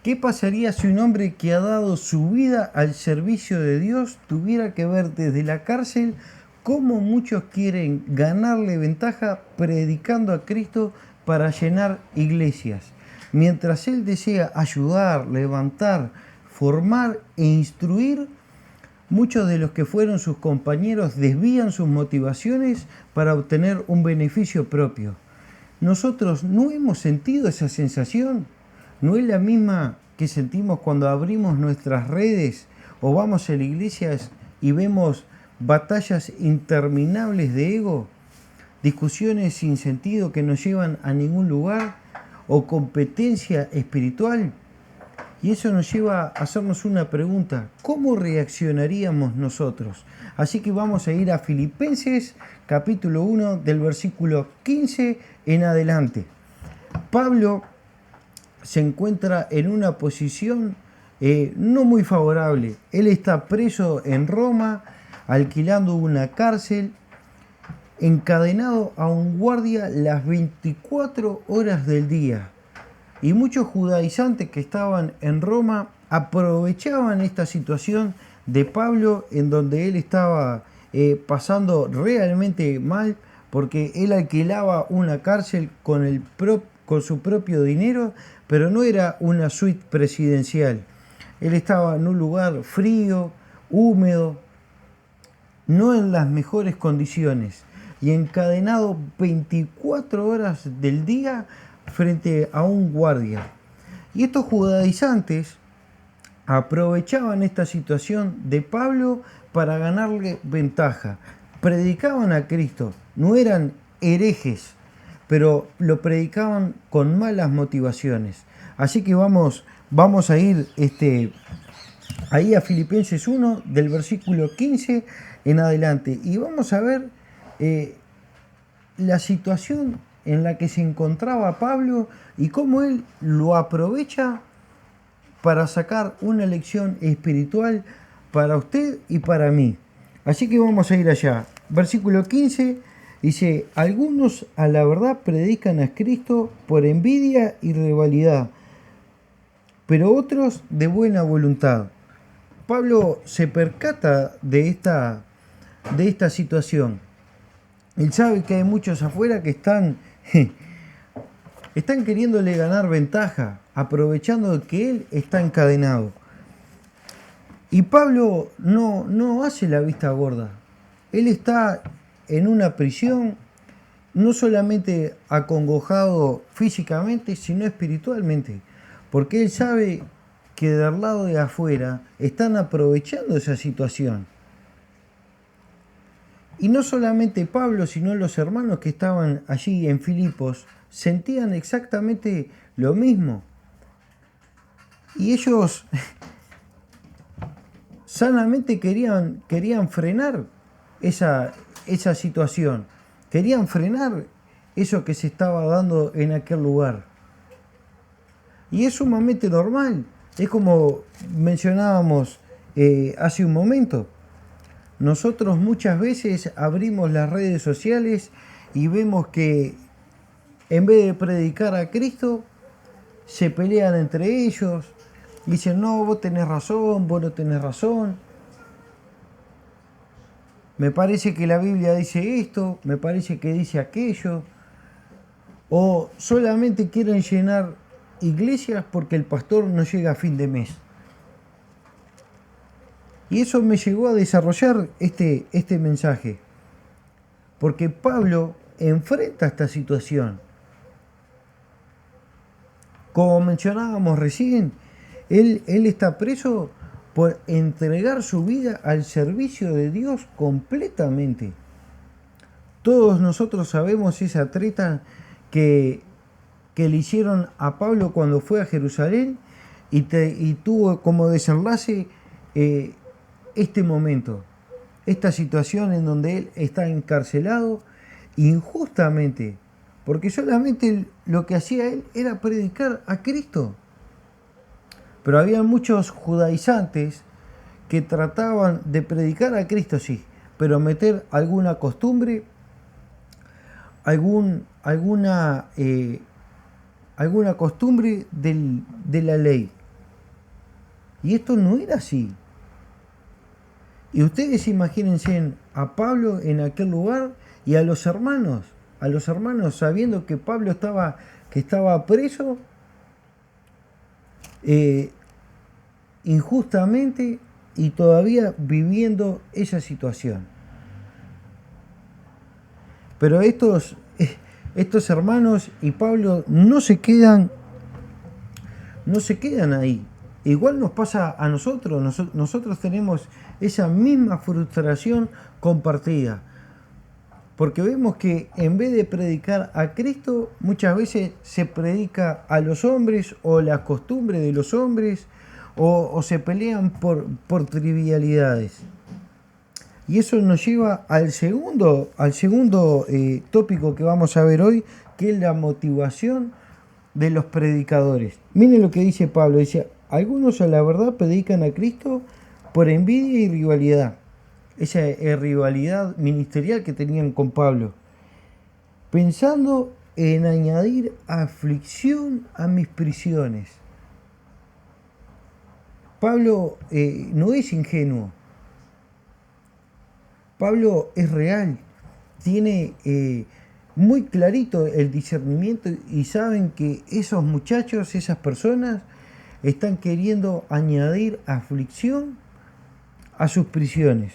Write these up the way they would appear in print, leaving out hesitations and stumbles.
¿Qué pasaría si un hombre que ha dado su vida al servicio de Dios tuviera que ver desde la cárcel cómo muchos quieren ganarle ventaja predicando a Cristo para llenar iglesias? Mientras él desea ayudar, levantar, formar e instruir, muchos de los que fueron sus compañeros desvían sus motivaciones para obtener un beneficio propio. Nosotros no hemos sentido esa sensación. ¿No es la misma que sentimos cuando abrimos nuestras redes o vamos a la iglesia y vemos batallas interminables de ego, discusiones sin sentido que no llevan a ningún lugar o competencia espiritual? Y eso nos lleva a hacernos una pregunta: ¿cómo reaccionaríamos nosotros? Así que vamos a ir a Filipenses capítulo 1 del versículo 15 en adelante. Pablo se encuentra en una posición no muy favorable. Él está preso en Roma, alquilando una cárcel, encadenado a un guardia las 24 horas del día. Y muchos judaizantes que estaban en Roma aprovechaban esta situación de Pablo, en donde él estaba pasando realmente mal, porque él alquilaba una cárcel con su propio dinero, pero no era una suite presidencial. Él estaba en un lugar frío, húmedo, no en las mejores condiciones, y encadenado 24 horas del día frente a un guardia. Y estos judaizantes aprovechaban esta situación de Pablo para ganarle ventaja. Predicaban a Cristo, no eran herejes, pero lo predicaban con malas motivaciones. Así que vamos a ir ahí a Filipenses 1 del versículo 15 en adelante, y vamos a ver la situación en la que se encontraba Pablo y cómo él lo aprovecha para sacar una lección espiritual para usted y para mí. Así que vamos a ir allá. Versículo 15 dice: algunos a la verdad predican a Cristo por envidia y rivalidad, pero otros de buena voluntad. Pablo se percata de esta situación. Él sabe que hay muchos afuera que están queriéndole ganar ventaja, aprovechando que él está encadenado. Y Pablo no hace la vista gorda. Él está en una prisión, no solamente acongojado físicamente, sino espiritualmente, porque él sabe que del lado de afuera están aprovechando esa situación. Y no solamente Pablo, sino los hermanos que estaban allí en Filipos sentían exactamente lo mismo. Y ellos sanamente querían frenar esa situación. Querían frenar eso que se estaba dando en aquel lugar. Y es sumamente normal. Es como mencionábamos hace un momento. Nosotros muchas veces abrimos las redes sociales y vemos que en vez de predicar a Cristo, se pelean entre ellos. Dicen: no, vos tenés razón, vos no tenés razón. Me parece que la Biblia dice esto, me parece que dice aquello. O solamente quieren llenar iglesias porque el pastor no llega a fin de mes. Y eso me llevó a desarrollar este mensaje. Porque Pablo enfrenta esta situación. Como mencionábamos recién, él está preso por entregar su vida al servicio de Dios completamente. Todos nosotros sabemos esa treta que le hicieron a Pablo cuando fue a Jerusalén y tuvo como desenlace este momento, esta situación en donde él está encarcelado injustamente, porque solamente lo que hacía él era predicar a Cristo. Pero había muchos judaizantes que trataban de predicar a Cristo, sí, pero meter alguna costumbre, alguna costumbre de la ley. Y esto no era así. Y ustedes imagínense a Pablo en aquel lugar y a los hermanos sabiendo que Pablo estaba preso injustamente y todavía viviendo esa situación. Pero estos hermanos y Pablo no se quedan ahí. Igual nos pasa a nosotros. Nosotros tenemos esa misma frustración compartida. Porque vemos que en vez de predicar a Cristo, muchas veces se predica a los hombres o la costumbre de los hombres o se pelean por trivialidades. Y eso nos lleva al segundo tópico que vamos a ver hoy, que es la motivación de los predicadores. Miren lo que dice Pablo, dice, algunos a la verdad predican a Cristo por envidia y rivalidad. Esa rivalidad ministerial que tenían con Pablo, pensando en añadir aflicción a mis prisiones. Pablo no es ingenuo. Pablo es real, tiene muy clarito el discernimiento y saben que esos muchachos, esas personas, están queriendo añadir aflicción a sus prisiones.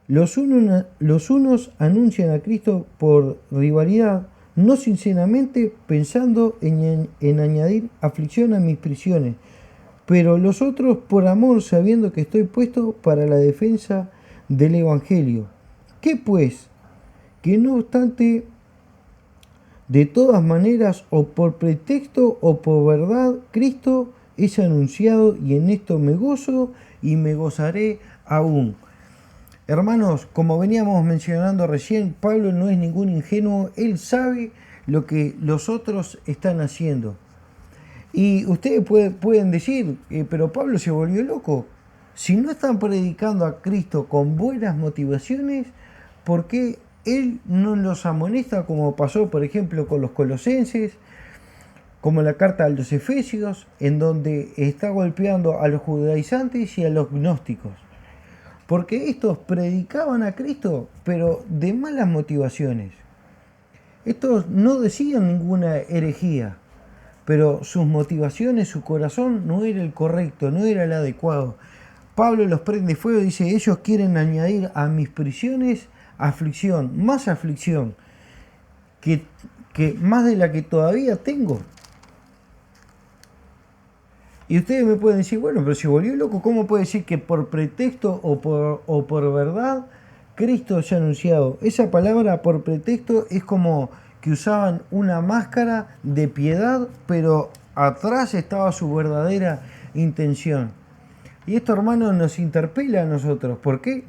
Los unos anuncian a Cristo por rivalidad, no sinceramente pensando en añadir aflicción a mis prisiones, pero los otros por amor, sabiendo que estoy puesto para la defensa del Evangelio. ¿Qué pues? Que no obstante, de todas maneras, o por pretexto o por verdad, Cristo es anunciado y en esto me gozo y me gozaré aún. Hermanos, como veníamos mencionando recién, Pablo no es ningún ingenuo, él sabe lo que los otros están haciendo. Y ustedes pueden decir, pero Pablo se volvió loco. Si no están predicando a Cristo con buenas motivaciones, ¿por qué él no los amonesta como pasó, por ejemplo, con los colosenses, como la carta a los efesios, en donde está golpeando a los judaizantes y a los gnósticos? Porque estos predicaban a Cristo, pero de malas motivaciones. Estos no decían ninguna herejía, pero sus motivaciones, su corazón no era el correcto, no era el adecuado. Pablo los prende fuego y dice, ellos quieren añadir a mis prisiones aflicción, que más de la que todavía tengo. Y ustedes me pueden decir, bueno, pero si volvió loco, ¿cómo puede decir que por pretexto o por verdad Cristo se ha anunciado? Esa palabra por pretexto es como que usaban una máscara de piedad, pero atrás estaba su verdadera intención. Y esto, hermanos, nos interpela a nosotros. ¿Por qué?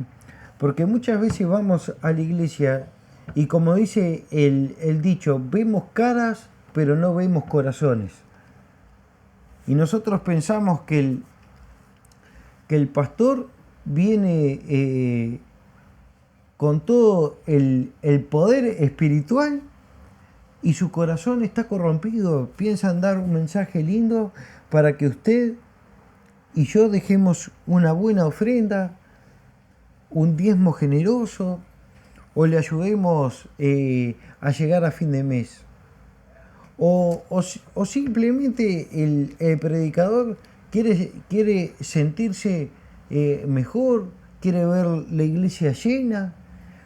Porque muchas veces vamos a la iglesia y, como dice el dicho, vemos caras, pero no vemos corazones. Y nosotros pensamos que el pastor viene con todo el poder espiritual y su corazón está corrompido. Piensan dar un mensaje lindo para que usted y yo dejemos una buena ofrenda, un diezmo generoso, o le ayudemos a llegar a fin de mes. O simplemente el predicador quiere sentirse mejor, quiere ver la iglesia llena,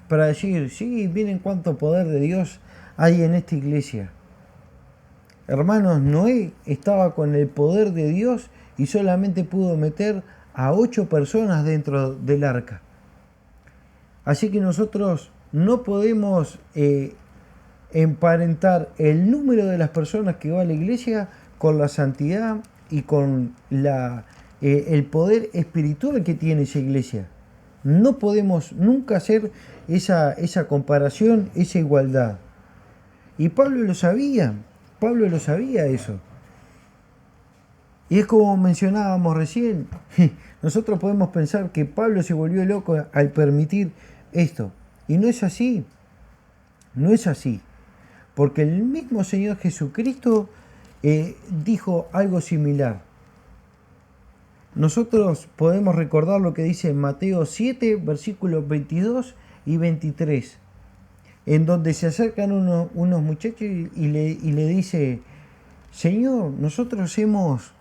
para decir, sí, miren cuánto poder de Dios hay en esta iglesia. Hermanos, Noé estaba con el poder de Dios y solamente pudo meter a 8 personas dentro del arca. Así que nosotros no podemos emparentar el número de las personas que va a la iglesia con la santidad y con el poder espiritual que tiene esa iglesia. No podemos nunca hacer esa comparación, esa igualdad. Y Pablo lo sabía eso. Y es como mencionábamos recién, nosotros podemos pensar que Pablo se volvió loco al permitir esto. Y no es así, no es así. Porque el mismo Señor Jesucristo dijo algo similar. nosotros podemos recordar lo que dice en Mateo 7, versículos 22 y 23, en donde se acercan unos muchachos y le dice, Señor, nosotros hemos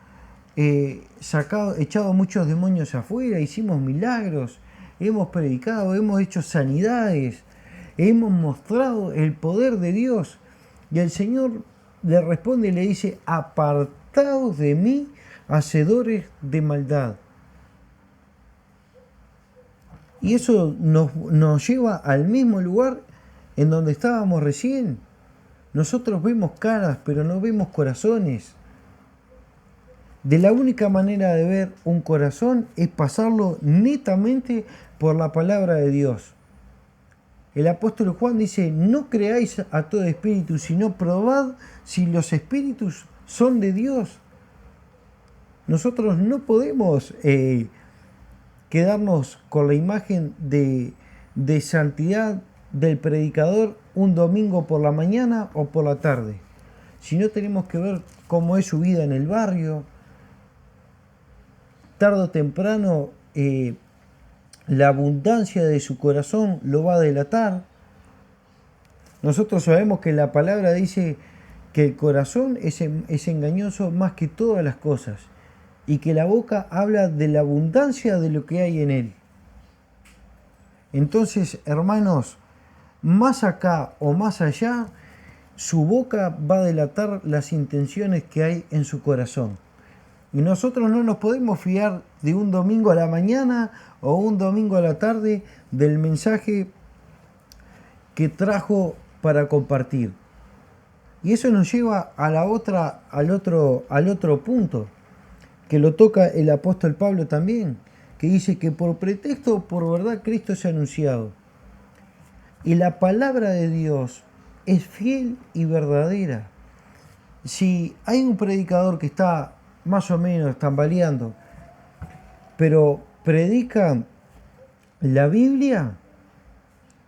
echado muchos demonios afuera, hicimos milagros, hemos predicado, hemos hecho sanidades, hemos mostrado el poder de Dios. Y el Señor le responde y le dice, apartaos de mí, hacedores de maldad. Y eso nos lleva al mismo lugar en donde estábamos recién. Nosotros vemos caras, pero no vemos corazones. De la única manera de ver un corazón es pasarlo netamente por la palabra de Dios. El apóstol Juan dice, no creáis a todo espíritu, sino probad si los espíritus son de Dios. Nosotros no podemos quedarnos con la imagen de santidad del predicador un domingo por la mañana o por la tarde, sino tenemos que ver cómo es su vida en el barrio. Tarde o temprano la abundancia de su corazón lo va a delatar. Nosotros sabemos que la palabra dice que el corazón es engañoso más que todas las cosas y que la boca habla de la abundancia de lo que hay en él. Entonces, hermanos, más acá o más allá, su boca va a delatar las intenciones que hay en su corazón. Y nosotros no nos podemos fiar de un domingo a la mañana o un domingo a la tarde del mensaje que trajo para compartir. Y eso nos lleva a al otro punto, que lo toca el apóstol Pablo también, que dice que por pretexto o por verdad Cristo es anunciado. Y la palabra de Dios es fiel y verdadera. Si hay un predicador que está más o menos tambaleando, pero predica la Biblia,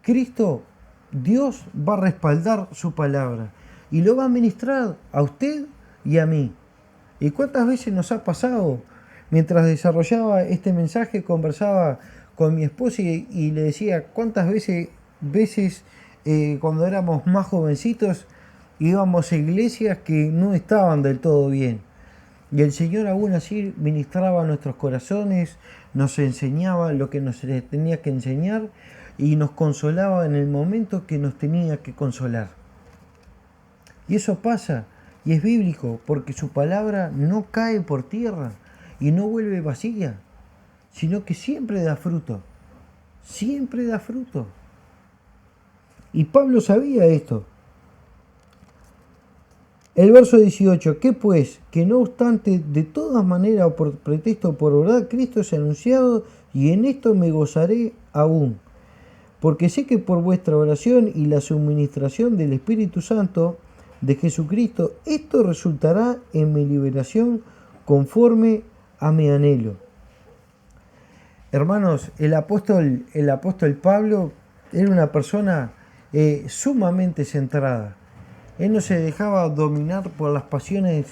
Cristo, Dios va a respaldar su palabra y lo va a ministrar a usted y a mí. ¿Y cuántas veces nos ha pasado? Mientras desarrollaba este mensaje, conversaba con mi esposa y le decía cuántas veces cuando éramos más jovencitos íbamos a iglesias que no estaban del todo bien. Y el Señor aún así ministraba a nuestros corazones, nos enseñaba lo que nos tenía que enseñar y nos consolaba en el momento que nos tenía que consolar. Y eso pasa, y es bíblico, porque su palabra no cae por tierra y no vuelve vacía, sino que siempre da fruto, siempre da fruto. Y Pablo sabía esto. El verso 18, ¿qué pues? Que no obstante, de todas maneras o por pretexto o por verdad, Cristo es anunciado y en esto me gozaré aún. Porque sé que por vuestra oración y la suministración del Espíritu Santo de Jesucristo, esto resultará en mi liberación conforme a mi anhelo. Hermanos, el apóstol Pablo era una persona sumamente centrada. Él no se dejaba dominar por las pasiones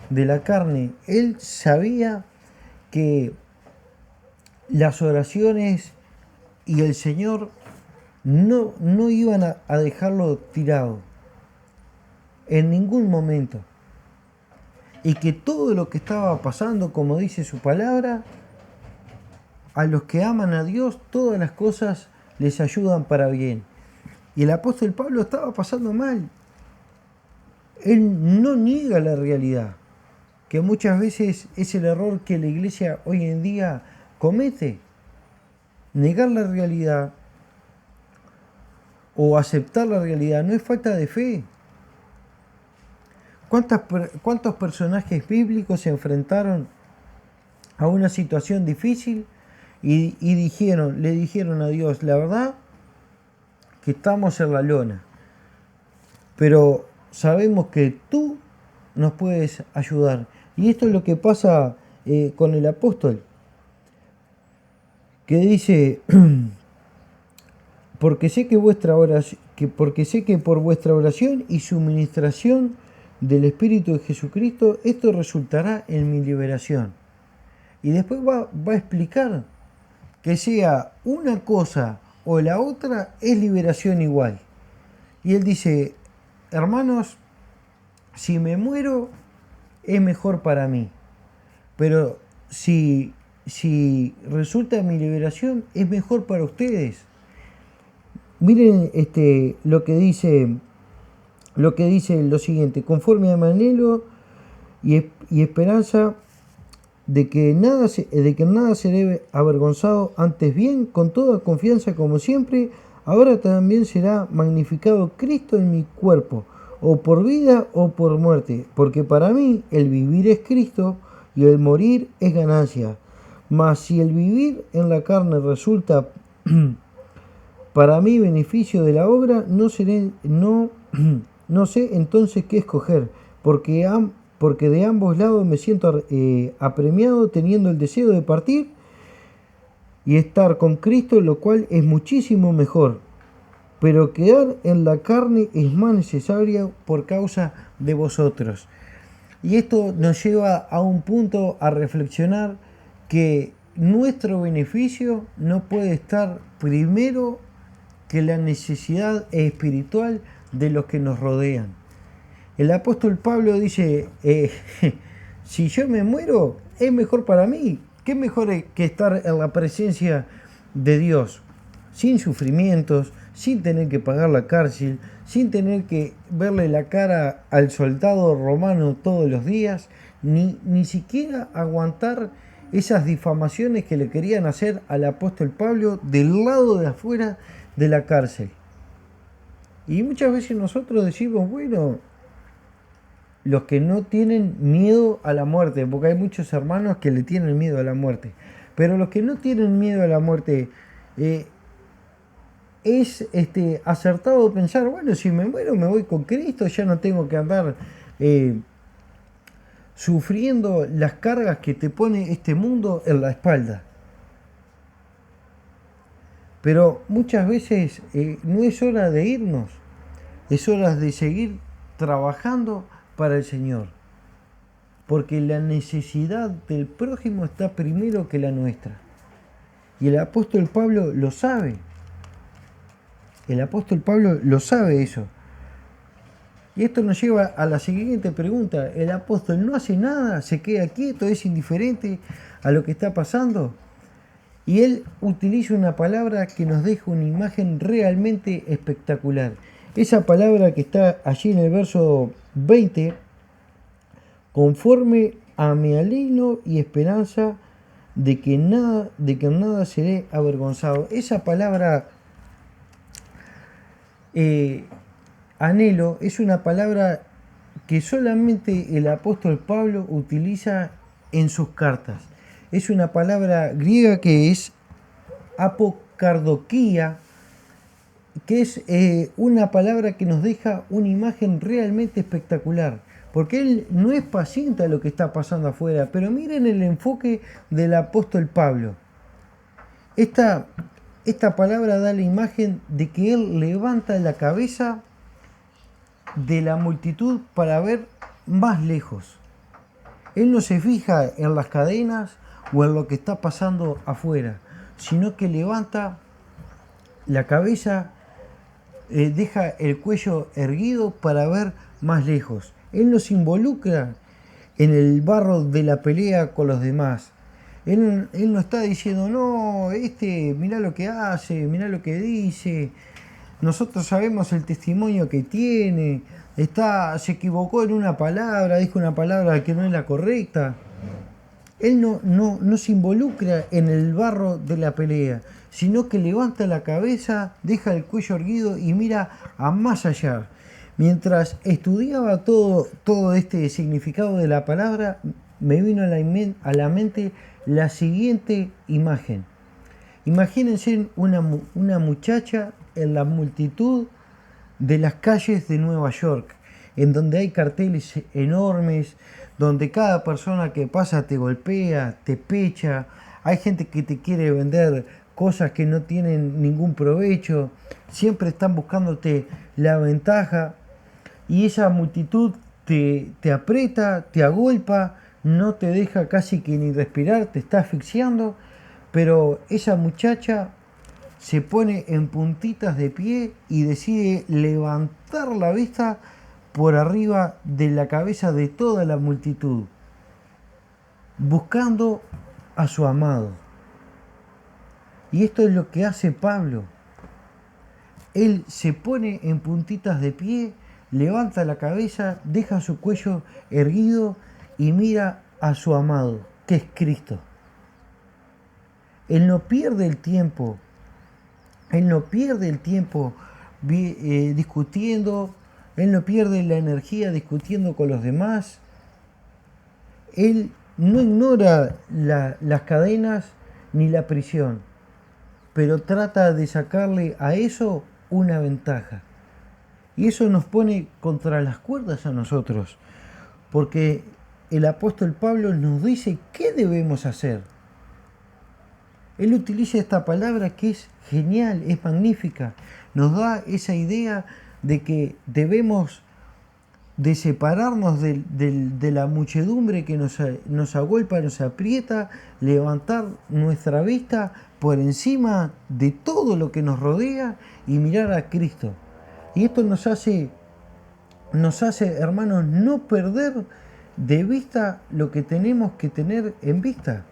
de la carne. Él sabía que las oraciones y el Señor no iban a dejarlo tirado en ningún momento. Y que todo lo que estaba pasando, como dice su palabra, a los que aman a Dios, todas las cosas les ayudan para bien. Y el apóstol Pablo estaba pasando mal. Él no niega la realidad, que muchas veces es el error que la iglesia hoy en día comete. Negar la realidad o aceptar la realidad no es falta de fe. ¿Cuántos personajes bíblicos se enfrentaron a una situación difícil y le dijeron a Dios, la verdad que estamos en la lona, pero sabemos que tú nos puedes ayudar? Y esto es lo que pasa con el apóstol, que dice, porque sé que por vuestra oración y suministración del Espíritu de Jesucristo, esto resultará en mi liberación. Y después va a explicar que sea una cosa o la otra es liberación igual. Y él dice, hermanos, si me muero es mejor para mí, pero si resulta mi liberación es mejor para ustedes. Miren lo que dice lo siguiente, conforme a mi anhelo y esperanza de que nada se debe avergonzado, antes bien, con toda confianza como siempre, ahora también será magnificado Cristo en mi cuerpo, o por vida o por muerte, porque para mí el vivir es Cristo y el morir es ganancia. Mas si el vivir en la carne resulta para mí beneficio de la obra, no sé entonces qué escoger, porque de ambos lados me siento apremiado, teniendo el deseo de partir y estar con Cristo, lo cual es muchísimo mejor. Pero quedar en la carne es más necesario por causa de vosotros. Y esto nos lleva a un punto a reflexionar que nuestro beneficio no puede estar primero que la necesidad espiritual de los que nos rodean. El apóstol Pablo dice, si yo me muero, es mejor para mí. ¿Qué mejor que estar en la presencia de Dios? Sin sufrimientos, sin tener que pagar la cárcel, sin tener que verle la cara al soldado romano todos los días, ni siquiera aguantar esas difamaciones que le querían hacer al apóstol Pablo del lado de afuera de la cárcel. Y muchas veces nosotros decimos, bueno, los que no tienen miedo a la muerte, porque hay muchos hermanos que le tienen miedo a la muerte, pero los que no tienen miedo a la muerte, es acertado pensar, bueno, si me muero me voy con Cristo, ya no tengo que andar sufriendo las cargas que te pone este mundo en la espalda. Pero muchas veces no es hora de irnos, es hora de seguir trabajando para el Señor, porque la necesidad del prójimo está primero que la nuestra. Y el apóstol Pablo lo sabe. El apóstol Pablo lo sabe eso. Y esto nos lleva a la siguiente pregunta. ¿El apóstol no hace nada? ¿Se queda quieto? ¿Es indiferente a lo que está pasando? Y él utiliza una palabra que nos deja una imagen realmente espectacular. Esa palabra que está allí en el verso 20, conforme a mi anhelo y esperanza de que en nada seré avergonzado. Esa palabra anhelo es una palabra que solamente el apóstol Pablo utiliza en sus cartas. Es una palabra griega que es apocardoquía, que es una palabra que nos deja una imagen realmente espectacular, porque él no es paciente a lo que está pasando afuera, pero miren el enfoque del apóstol Pablo. Esta palabra da la imagen de que él levanta la cabeza de la multitud para ver más lejos. Él no se fija en las cadenas o en lo que está pasando afuera, sino que levanta la cabeza, deja el cuello erguido para ver más lejos. Él no se involucra en el barro de la pelea con los demás. Él no está diciendo, no, mirá lo que hace, mirá lo que dice. Nosotros sabemos el testimonio que tiene. Se equivocó en una palabra, dijo una palabra que no es la correcta. Él no se involucra en el barro de la pelea, sino que levanta la cabeza, deja el cuello erguido y mira a más allá. Mientras estudiaba todo este significado de la palabra, me vino a la mente la siguiente imagen. Imagínense una muchacha en la multitud de las calles de Nueva York, en donde hay carteles enormes, donde cada persona que pasa te golpea, te pecha, hay gente que te quiere vender cosas que no tienen ningún provecho, siempre están buscándote la ventaja, y esa multitud te aprieta, te agolpa, no te deja casi que ni respirar, te está asfixiando, pero esa muchacha se pone en puntitas de pie y decide levantar la vista por arriba de la cabeza de toda la multitud, buscando a su amado. Y esto es lo que hace Pablo. Él se pone en puntitas de pie, levanta la cabeza, deja su cuello erguido y mira a su amado, que es Cristo. Él no pierde el tiempo. Él no pierde el tiempo discutiendo. Él no pierde la energía discutiendo con los demás. Él no ignora las cadenas ni la prisión, pero trata de sacarle a eso una ventaja. Y eso nos pone contra las cuerdas a nosotros, porque el apóstol Pablo nos dice qué debemos hacer. Él utiliza esta palabra que es genial, es magnífica. Nos da esa idea de que debemos de separarnos de la muchedumbre que nos agolpa, nos aprieta, levantar nuestra vista por encima de todo lo que nos rodea y mirar a Cristo. Y esto nos hace, hermanos, no perder de vista lo que tenemos que tener en vista,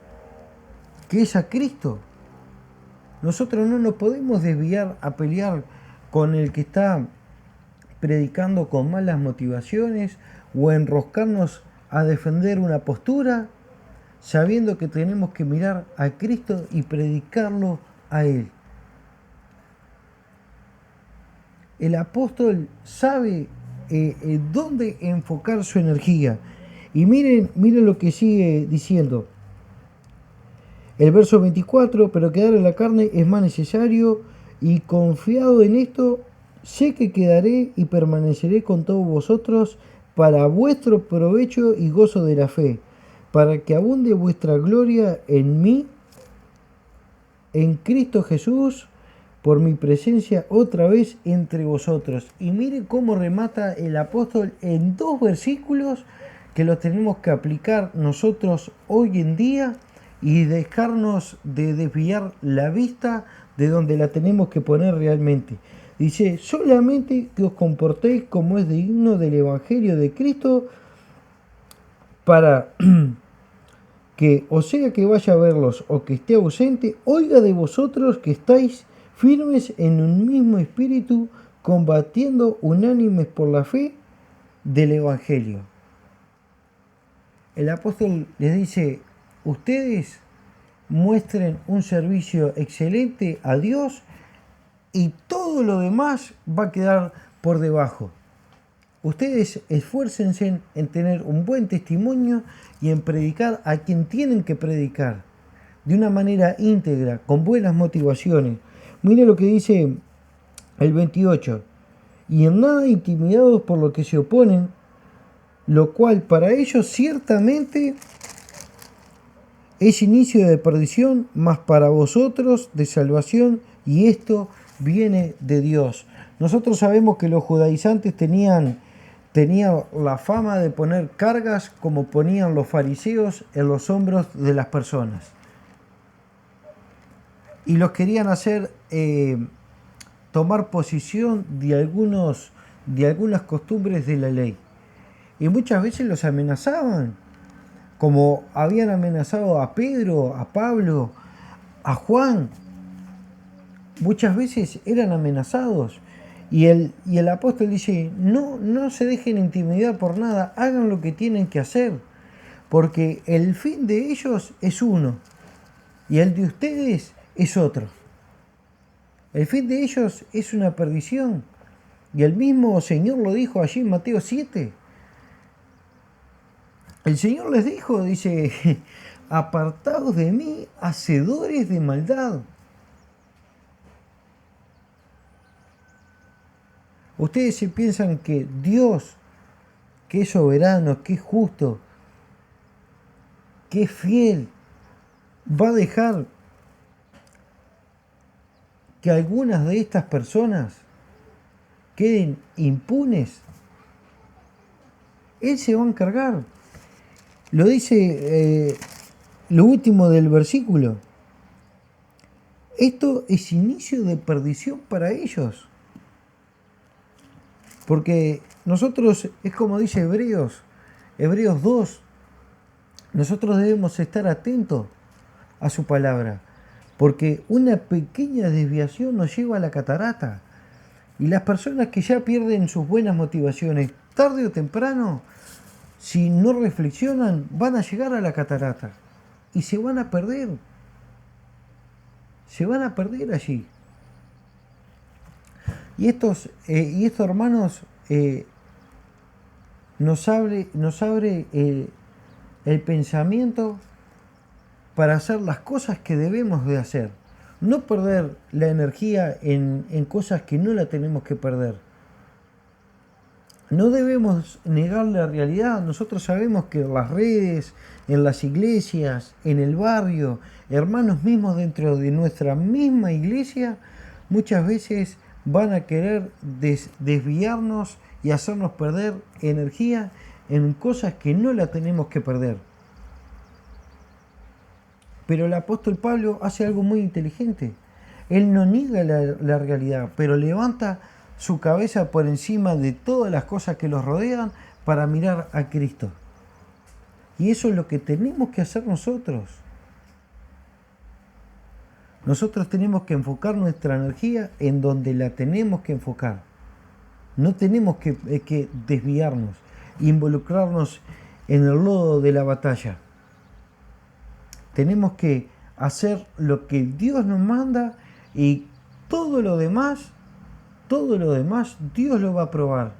que es a Cristo. Nosotros no nos podemos desviar a pelear con el que está predicando con malas motivaciones o enroscarnos a defender una postura, sabiendo que tenemos que mirar a Cristo y predicarlo a Él. El apóstol sabe dónde enfocar su energía. Y miren lo que sigue diciendo. El verso 24, pero quedar en la carne es más necesario, y confiado en esto, sé que quedaré y permaneceré con todos vosotros para vuestro provecho y gozo de la fe, para que abunde vuestra gloria en mí, en Cristo Jesús, por mi presencia otra vez entre vosotros. Y miren cómo remata el apóstol en 2 versículos que los tenemos que aplicar nosotros hoy en día y dejarnos de desviar la vista de donde la tenemos que poner realmente. Dice, solamente que os comportéis como es digno del Evangelio de Cristo, para que, o sea que vaya a verlos o que esté ausente, oiga de vosotros que estáis firmes en un mismo espíritu, combatiendo unánimes por la fe del Evangelio. El apóstol les dice, ustedes muestren un servicio excelente a Dios y todo lo demás va a quedar por debajo. Ustedes esfuércense en tener un buen testimonio y en predicar a quien tienen que predicar, de una manera íntegra, con buenas motivaciones. Mire lo que dice el 28. Y en nada intimidados por lo que se oponen, lo cual para ellos ciertamente es inicio de perdición, mas para vosotros de salvación, y esto viene de Dios. Nosotros sabemos que los judaizantes tenían la fama de poner cargas como ponían los fariseos en los hombros de las personas. Y los querían hacer tomar posición de algunas costumbres de la ley. Y muchas veces los amenazaban, como habían amenazado a Pedro, a Pablo, a Juan. Muchas veces eran amenazados. Y el apóstol dice, no se dejen intimidar por nada, hagan lo que tienen que hacer, porque el fin de ellos es uno, y el de ustedes es otro. El fin de ellos es una perdición, y el mismo Señor lo dijo allí en Mateo 7. El Señor les dijo, dice, apartados de mí, hacedores de maldad. Ustedes se piensan que Dios, que es soberano, que es justo, que es fiel, va a dejar que algunas de estas personas queden impunes. Él se va a encargar. Lo dice lo último del versículo. Esto es inicio de perdición para ellos. Porque nosotros, es como dice Hebreos 2, nosotros debemos estar atentos a su palabra. Porque una pequeña desviación nos lleva a la catarata. Y las personas que ya pierden sus buenas motivaciones, tarde o temprano, si no reflexionan, van a llegar a la catarata. Y se van a perder. Se van a perder allí. Y estos hermanos nos abre el pensamiento para hacer las cosas que debemos de hacer. No perder la energía en cosas que no la tenemos que perder. No debemos negar la realidad. Nosotros sabemos que en las redes, en las iglesias, en el barrio, hermanos mismos dentro de nuestra misma iglesia, muchas veces van a querer desviarnos y hacernos perder energía en cosas que no la tenemos que perder. Pero el apóstol Pablo hace algo muy inteligente. Él no niega la realidad, pero levanta su cabeza por encima de todas las cosas que los rodean para mirar a Cristo. Y eso es lo que tenemos que hacer nosotros. Nosotros tenemos que enfocar nuestra energía en donde la tenemos que enfocar. No tenemos que desviarnos, involucrarnos en el lodo de la batalla. Tenemos que hacer lo que Dios nos manda y todo lo demás Dios lo va a probar.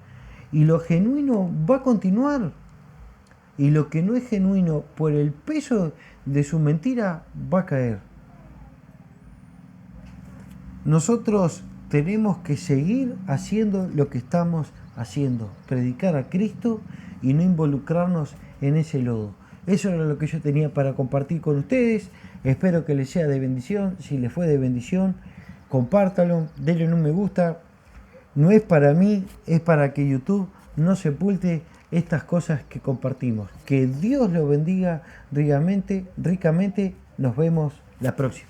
Y lo genuino va a continuar. Y lo que no es genuino por el peso de su mentira va a caer. Nosotros tenemos que seguir haciendo lo que estamos haciendo. Predicar a Cristo y no involucrarnos en ese lodo. Eso era lo que yo tenía para compartir con ustedes. Espero que les sea de bendición. Si les fue de bendición, compártalo, denle un me gusta. No es para mí, es para que YouTube no sepulte estas cosas que compartimos. Que Dios los bendiga ricamente. Nos vemos la próxima.